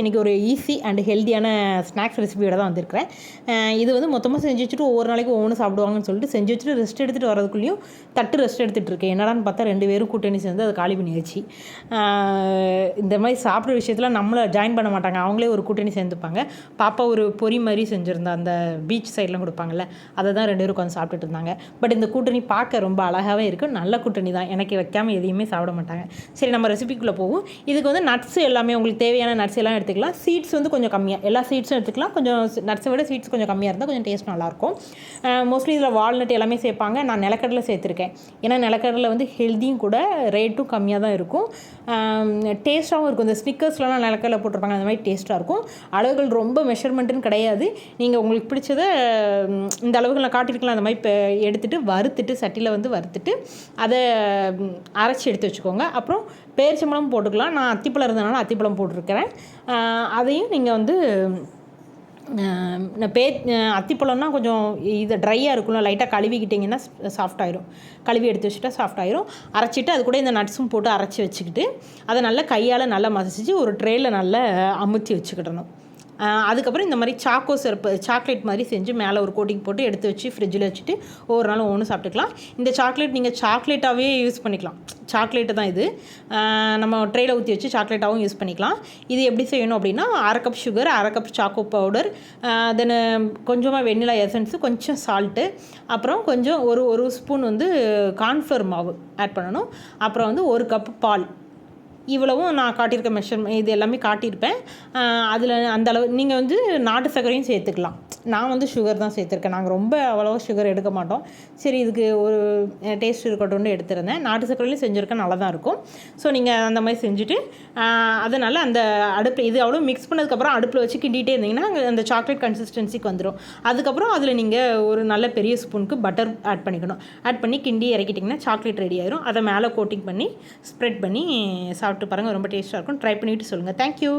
இன்றைக்கி ஒரு easy and ஹெல்த்தியான ஸ்நாக்ஸ் ரெசிபியோட தான் வந்திருக்கிறேன். இது வந்து மொத்தமாக செஞ்சு வச்சுட்டு ஒவ்வொரு நாளைக்கு ஒவ்வொன்று சாப்பிடுவாங்கன்னு சொல்லிட்டு செஞ்சு வச்சுட்டு ரெஸ்ட் எடுத்துகிட்டு வரதுக்குள்ளேயும் தட்டு ரெஸ்ட் எடுத்துகிட்டு இருக்கேன். என்னடான்னு பார்த்தா 2 பேரும் கூட்டணி சேர்ந்து அதை காலி பண்ணியாச்சு. இந்த மாதிரி சாப்பிட்ற விஷயத்தில் நம்மளை ஜாயின் பண்ண மாட்டாங்க, அவங்களே ஒரு கூட்டணி சேர்ந்துப்பாங்க. பாப்பா ஒரு பொரி மாதிரி செஞ்சுருந்தா அந்த பீச் சைட்லாம் கொடுப்பாங்கல்ல, அதை தான் 2 பேரும் உட்காந்து சாப்பிட்டுட்டு இருந்தாங்க. பட் இந்த கூட்டணி பார்க்க ரொம்ப அழகாகவே இருக்குது, நல்ல கூட்டணி தான். எனக்கு வைக்காமல் எதையுமே சாப்பிட மாட்டாங்க. சரி, நம்ம ரெசிபிக்குள்ளே போகும். இதுக்கு வந்து நட்ஸ் எல்லாமே உங்களுக்கு தேவையான நட்ஸ் எல்லாம் எடுத்துக்கலாம். சீட்ஸ் வந்து கொஞ்சம் கம்மியாக, எல்லா சீட்ஸும் எடுத்துக்கலாம். கொஞ்சம் நட்ஸை விட சீட்ஸ் கொஞ்சம் கம்மியாக இருந்தால் கொஞ்சம் டேஸ்ட் நல்லாயிருக்கும். மோஸ்ட்லி இதில் வால்நட் எல்லாமே சேர்ப்பாங்க. நான் நிலக்கடலை சேர்த்துருக்கேன். ஏன்னா நிலக்கடலை வந்து ஹெல்த்தியும் கூட, ரேட்டும் கம்மியாக தான் இருக்கும், டேஸ்ட்டாகவும் இருக்கும். இந்த ஸ்னிக்கர்ஸ்லாம் நிலக்கடலை போட்டிருப்பாங்க, அந்த மாதிரி டேஸ்ட்டாக இருக்கும். அளவுகள் ரொம்ப மெஷர்மெண்ட்டுன்னு கிடையாது. நீங்கள் உங்களுக்கு பிடிச்சதை இந்த அளவுகள் நான் காட்டியிருக்கலாம். அந்த மாதிரி இப்போ எடுத்துகிட்டு வறுத்துட்டு சட்டியில் வந்து வறுத்துட்டு அதை அரைச்சி எடுத்து வச்சுக்கோங்க. அப்புறம் பேரிச்சம்பழம் போட்டுக்கலாம். நான் அத்திப்பழம் இருந்ததுனால அத்திப்பழம் போட்டிருக்கிறேன். அதையும் நீங்கள் வந்து அத்திப்பழம்னா கொஞ்சம் இது ட்ரையாக இருக்கும்ல, லைட்டாக கழுவிக்கிட்டிங்கன்னா சாஃப்டாயிரும். கழுவி எடுத்து வச்சுட்டா சாஃப்டாயிரும். அரைச்சிட்டு அது கூட இந்த நட்ஸும் போட்டு அரைச்சி வச்சுக்கிட்டு அதை நல்லா கையால் நல்லா மசிச்சு ஒரு ட்ரேயில் நல்லா அமுத்தி வச்சுக்கிடணும். அதுக்கப்புறம் இந்த மாதிரி சாக்கோ சிறப்பு சாக்லேட் மாதிரி செஞ்சு மேலே ஒரு கோட்டிங் போட்டு எடுத்து வச்சு ஃப்ரிட்ஜில் வச்சுட்டு ஒவ்வொரு நாளும் ஒன்று சாப்பிட்டுக்கலாம். இந்த சாக்லேட் நீங்கள் சாக்லேட்டாகவே யூஸ் பண்ணிக்கலாம். சாக்லேட்டு தான் இது. நம்ம ட்ரேயில் ஊற்றி வச்சு சாக்லேட்டாகவும் யூஸ் பண்ணிக்கலாம். இது எப்படி செய்யணும் அப்படின்னா, 1/2 cup sugar, 1/2 cup choco powder, then கொஞ்சமாக வெண்ணிலா எசன்ஸு, கொஞ்சம் சால்ட்டு, அப்புறம் கொஞ்சம் ஒரு ஸ்பூன் வந்து கார்ன்ஃப்ளவர் மாவு ஆட் பண்ணணும். அப்புறம் வந்து 1 கப் பால். இவ்வளவும் நான் காட்டியிருக்க மெஷர்மெண்ட் இது எல்லாமே காட்டியிருப்பேன். அதில் அந்த அளவு நீங்கள் வந்து நாட்டு சர்க்கரையும் சேர்த்துக்கலாம். நான் வந்து சுகர் தான் சேர்த்துருக்கேன். நாங்கள் ரொம்ப அவ்வளோவா சுகர் எடுக்க மாட்டோம். சரி, இதுக்கு ஒரு டேஸ்ட் இருக்கட்டும்னு எடுத்துருந்தேன். நாட்டு சர்க்கரையிலையும் செஞ்சுருக்கேன், நல்லா தான் இருக்கும். ஸோ நீங்கள் அந்த மாதிரி செஞ்சுட்டு அதனால் அந்த அடுப்பில் இது அவ்வளோ மிக்ஸ் பண்ணதுக்கப்புறம் அடுப்பில் வச்சு கிண்டிகிட்டே இருந்தீங்கன்னா அந்த சாக்லேட் கன்சிஸ்டன்சிக்கு வந்துடும். அதுக்கப்புறம் அதில் நீங்கள் ஒரு நல்ல பெரிய ஸ்பூனுக்கு பட்டர் ஆட் பண்ணிக்கணும். ஆட் பண்ணி கிண்டி இறக்கிட்டிங்கன்னா சாக்லேட் ரெடி ஆயிரும். அதை மேலே கோட்டிங் பண்ணி ஸ்ப்ரெட் பண்ணி சாப்பிட்டு பாருங்கள், ரொம்ப டேஸ்ட்டாக இருக்கும். ட்ரை பண்ணிவிட்டு சொல்லுங்கள். தேங்க்யூ.